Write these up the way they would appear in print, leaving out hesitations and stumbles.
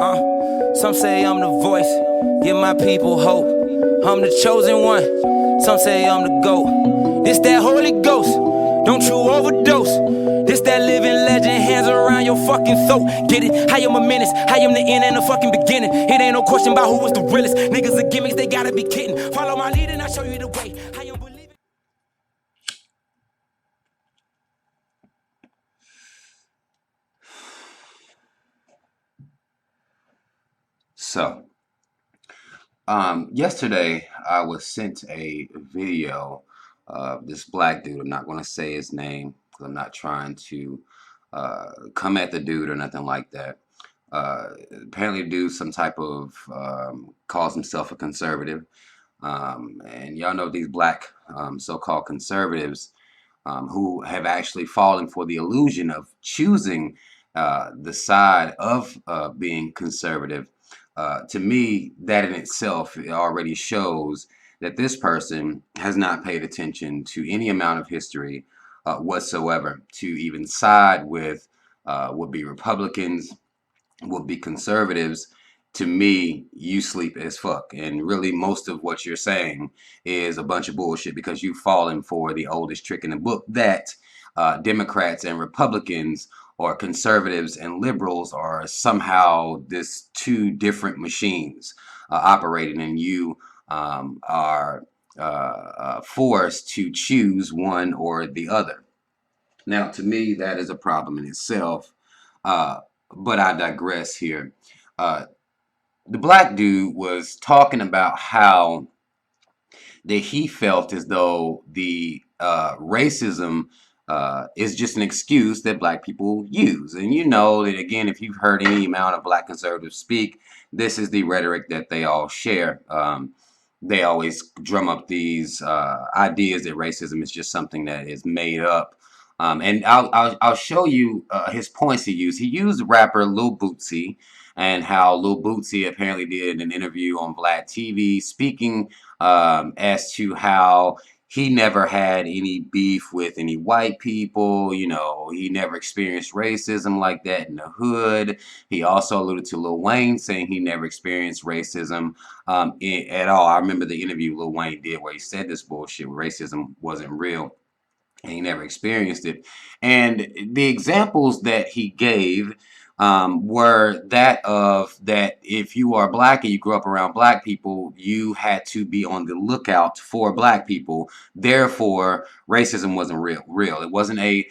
Some say I'm the voice, give my people hope. I'm the chosen one, some say I'm the GOAT. This that Holy Ghost, don't you overdose. This that living legend, hands around your fucking throat. Get it? I am a menace, I am the end and the fucking beginning. It ain't no question about who was the realest. Niggas are gimmicks, they gotta be kidding. Follow my lead and I'll show you the way. I am believing. So, yesterday I was sent a video of this black dude. I'm not going to say his name because I'm not trying to come at the dude or nothing like that. Apparently, do some type of calls himself a conservative, and y'all know these black so-called conservatives who have actually fallen for the illusion of choosing the side of being conservative. To me, that in itself already shows that this person has not paid attention to any amount of history whatsoever to even side with would be Republicans, would be conservatives. To me, you sleep as fuck. And really, most of what you're saying is a bunch of bullshit because you've fallen for the oldest trick in the book that Democrats and Republicans or conservatives and liberals are somehow this two different machines operating, and you are forced to choose one or the other. Now, to me, that is a problem in itself. But I digress here. Uh, the black dude was talking about how that he felt as though the racism is just an excuse that black people use. And you know that, again, if you've heard any amount of black conservatives speak, this is the rhetoric that they all share. They always drum up these ideas that racism is just something that is made up. And I'll show you his points he used. He used rapper Lil Bootsy and how Lil Bootsy apparently did an interview on Vlad TV speaking as to how he never had any beef with any white people. You know, he never experienced racism like that in the hood. He also alluded to Lil Wayne saying he never experienced racism at all. I remember the interview Lil Wayne did where he said this bullshit, racism wasn't real. And he never experienced it. And the examples that he gave were that of that if you are black and you grew up around black people, you had to be on the lookout for black people. Therefore, racism wasn't real. It wasn't a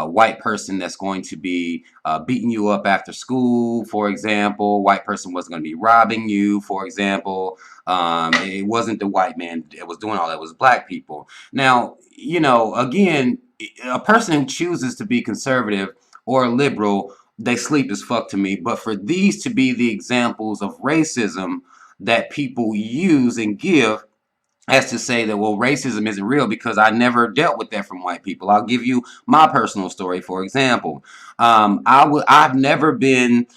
white person that's going to be beating you up after school, for example. White person wasn't going to be robbing you, for example. It wasn't the white man that was doing all that. It was black people. Now, you know, again, a person who chooses to be conservative or liberal, they sleep as fuck to me. But for these to be the examples of racism that people use and give as to say that, well, racism isn't real because I never dealt with that from white people. I'll give you my personal story, for example. I've never been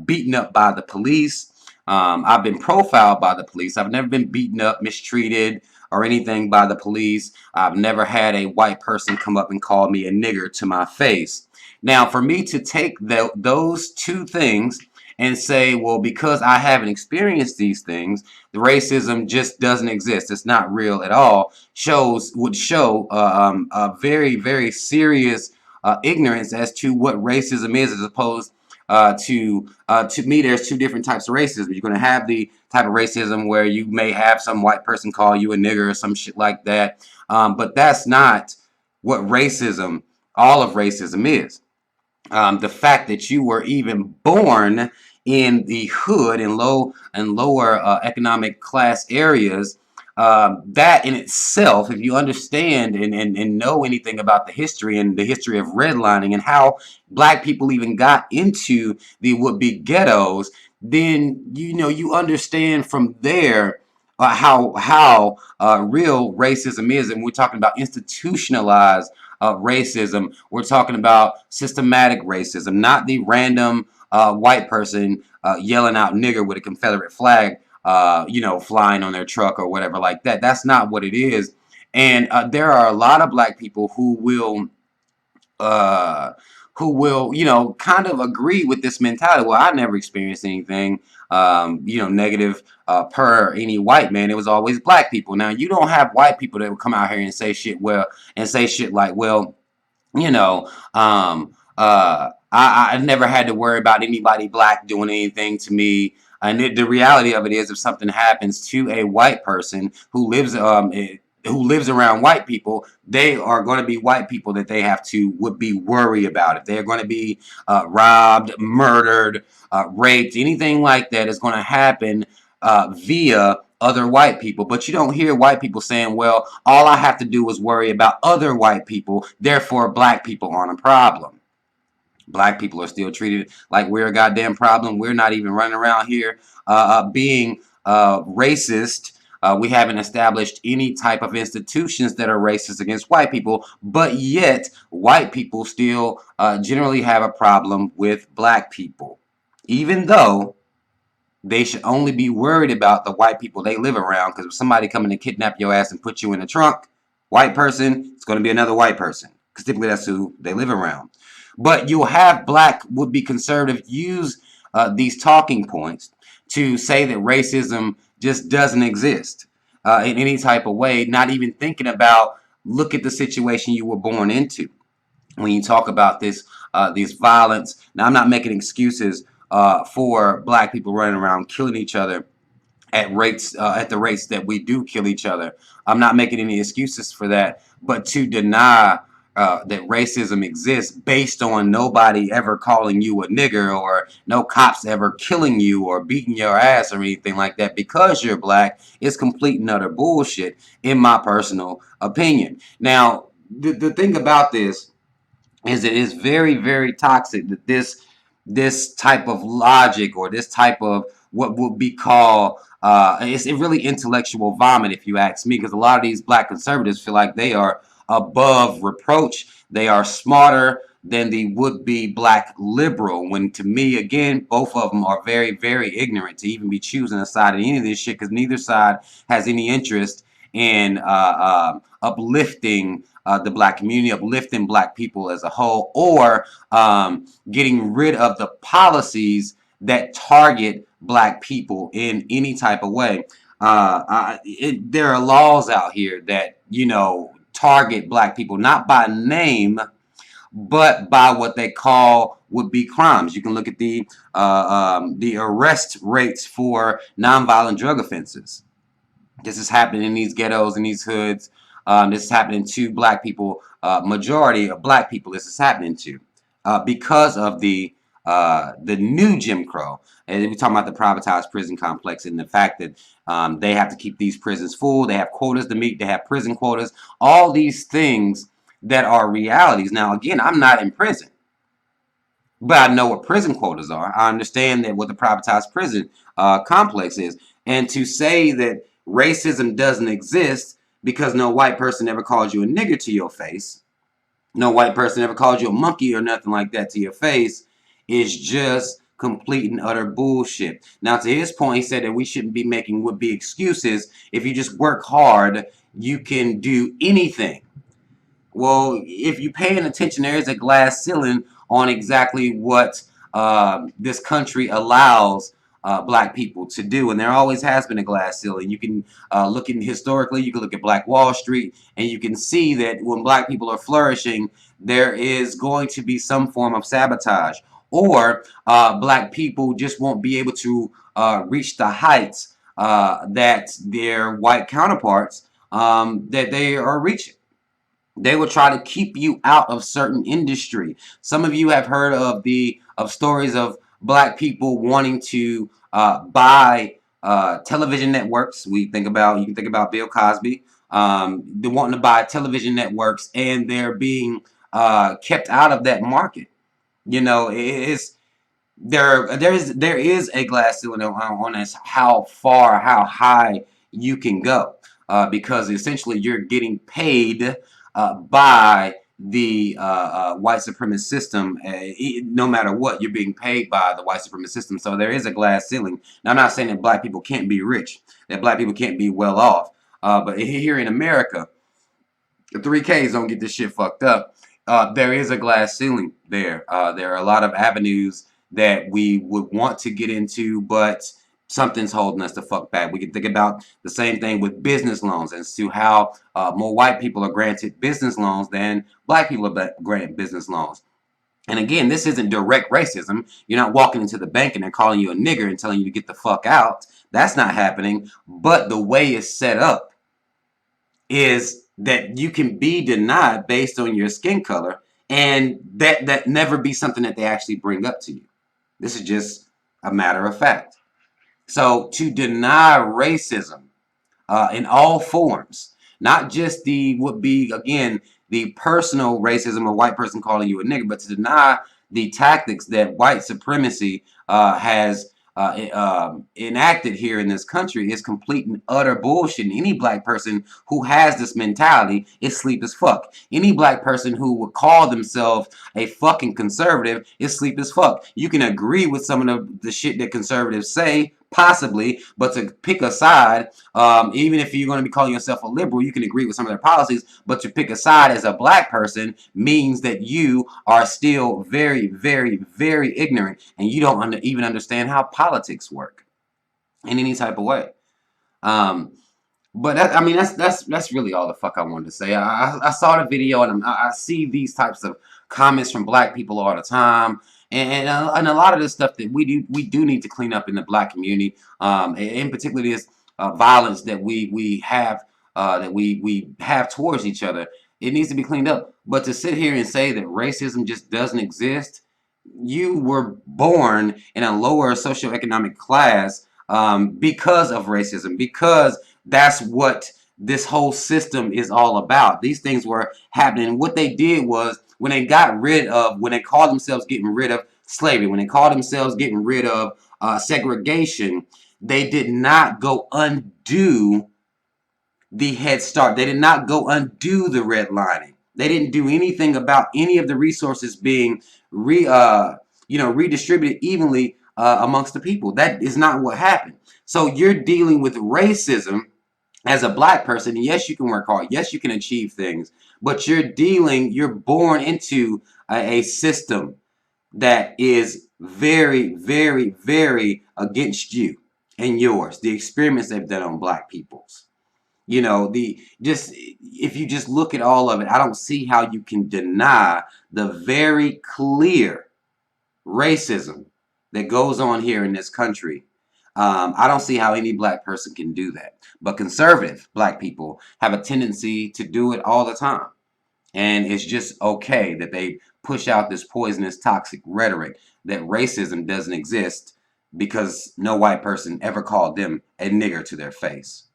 beaten up by the police. I've been profiled by the police. I've never been beaten up, mistreated, or anything by the police. I've never had a white person come up and call me a nigger to my face. Now, for me to take those two things and say, well, because I haven't experienced these things, the racism just doesn't exist. It's not real at all. Would show a very, very serious ignorance as to what racism is, as opposed to me, there's two different types of racism. You're going to have the type of racism where you may have some white person call you a nigger or some shit like that. But that's not what racism, all of racism is. The fact that you were even born in the hood and lower economic class areas, that in itself, if you understand and know anything about the history and the history of redlining and how black people even got into the would-be ghettos, then you know you understand from there how real racism is. And we're talking about institutionalized racism. We're talking about systematic racism, not the random white person yelling out nigger with a Confederate flag, you know, flying on their truck or whatever like that. That's not what it is. And there are a lot of black people who will who will, you know, kind of agree with this mentality. Well, I never experienced anything, you know, negative per any white man. It was always black people. Now, you don't have white people that will come out here and say shit, well, and say shit like, well, you know, I never had to worry about anybody black doing anything to me. And the reality of it is, if something happens to a white person who lives around white people, they are going to be white people that they have to would be worried about. If they're going to be robbed, murdered, raped, anything like that is going to happen via other white people. But you don't hear white people saying, well, all I have to do is worry about other white people, therefore black people aren't a problem. Black people are still treated like we're a goddamn problem. We're not even running around here being racist. We haven't established any type of institutions that are racist against white people, but yet white people still generally have a problem with black people, even though they should only be worried about the white people they live around. Because if somebody coming to kidnap your ass and put you in the trunk, white person, it's going to be another white person. Because typically that's who they live around. But you'll have black would-be conservative use these talking points to say that racism just doesn't exist in any type of way, not even thinking about, look at the situation you were born into. When you talk about this violence, now I'm not making excuses for black people running around killing each other at the rates that we do kill each other. I'm not making any excuses for that, but to deny that racism exists based on nobody ever calling you a nigger or no cops ever killing you or beating your ass or anything like that because you're black is complete and utter bullshit, in my personal opinion. Now, the thing about this is it is very, very toxic that this type of logic or this type of what would be called it's really intellectual vomit, if you ask me, because a lot of these black conservatives feel like they are above reproach. They are smarter than the would-be black liberal, when to me, again, both of them are very, very ignorant to even be choosing a side of any of this shit, because neither side has any interest in uplifting the black community, uplifting black people as a whole, or getting rid of the policies that target black people in any type of way. There are laws out here that, you know, target black people not by name, but by what they call would be crimes. You can look at the arrest rates for nonviolent drug offenses. This is happening in these ghettos and these hoods. This is happening to black people, majority of black people. This is happening to because of the new Jim Crow. And we're talking about the privatized prison complex and the fact that they have to keep these prisons full. They have quotas to meet. They have prison quotas. All these things that are realities. Now, again, I'm not in prison, but I know what prison quotas are. I understand that what the privatized prison complex is. And to say that racism doesn't exist because no white person ever called you a nigger to your face, no white person ever called you a monkey or nothing like that to your face, is just complete and utter bullshit. Now, to his point, he said that we shouldn't be making would-be excuses. If you just work hard, you can do anything. Well, if you're paying attention, there is a glass ceiling on exactly what this country allows black people to do, and there always has been a glass ceiling. You can look in historically, you can look at Black Wall Street, and you can see that when black people are flourishing, there is going to be some form of sabotage, or black people just won't be able to reach the heights that their white counterparts that they are reaching. They will try to keep you out of certain industry. Some of you have heard of stories of black people wanting to buy television networks. You can think about Bill Cosby. They're wanting to buy television networks, and they're being kept out of that market. You know, there is a glass ceiling on this, how high you can go, because essentially you're getting paid by the white supremacist system. No matter what, you're being paid by the white supremacist system. So there is a glass ceiling. Now, I'm not saying that black people can't be rich, that black people can't be well off, but here in America, the 3Ks don't get this shit fucked up. there is a glass ceiling there. There are a lot of avenues that we would want to get into, but something's holding us the fuck back. We can think about the same thing with business loans as to how more white people are granted business loans than black people are granted business loans. And again, this isn't direct racism. You're not walking into the bank and they're calling you a nigger and telling you to get the fuck out. That's not happening. But the way it's set up is that you can be denied based on your skin color, and that never be something that they actually bring up to you. This is just a matter of fact. So to deny racism in all forms, not just the would be again the personal racism, a white person calling you a nigger, but to deny the tactics that white supremacy has enacted here in this country is complete and utter bullshit. And any black person who has this mentality is sleep as fuck. Any black person who would call themselves a fucking conservative is sleep as fuck. You can agree with some of the shit that conservatives say, possibly, but to pick a side, even if you're going to be calling yourself a liberal, you can agree with some of their policies, but to pick a side as a black person means that you are still very, very, very ignorant, and you don't even understand how politics work in any type of way. But I mean, that's really all the fuck I wanted to say. I saw the video, and I see these types of comments from black people all the time. And a lot of this stuff that we do need to clean up in the black community, in particular this violence that we have towards each other. It needs to be cleaned up. But to sit here and say that racism just doesn't exist, you were born in a lower socioeconomic class because of racism, because that's what this whole system is all about. These things were happening. What they did was, when they called themselves getting rid of slavery, when they called themselves getting rid of segregation, they did not go undo the Head Start. They did not go undo the redlining. They didn't do anything about any of the resources being redistributed evenly amongst the people. That is not what happened. So you're dealing with racism as a black person. Yes, you can work hard. Yes, you can achieve things. But you're born into a system that is very, very, very against you and yours. The experiments they've done on black peoples. If you just look at all of it, I don't see how you can deny the very clear racism that goes on here in this country. I don't see how any black person can do that. But conservative black people have a tendency to do it all the time. And it's just okay that they push out this poisonous, toxic rhetoric that racism doesn't exist because no white person ever called them a nigger to their face.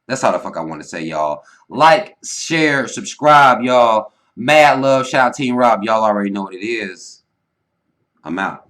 That's all the fuck I want to say, y'all. Like, share, subscribe, y'all. Mad love, shout out Team Rob. Y'all already know what it is. I'm out.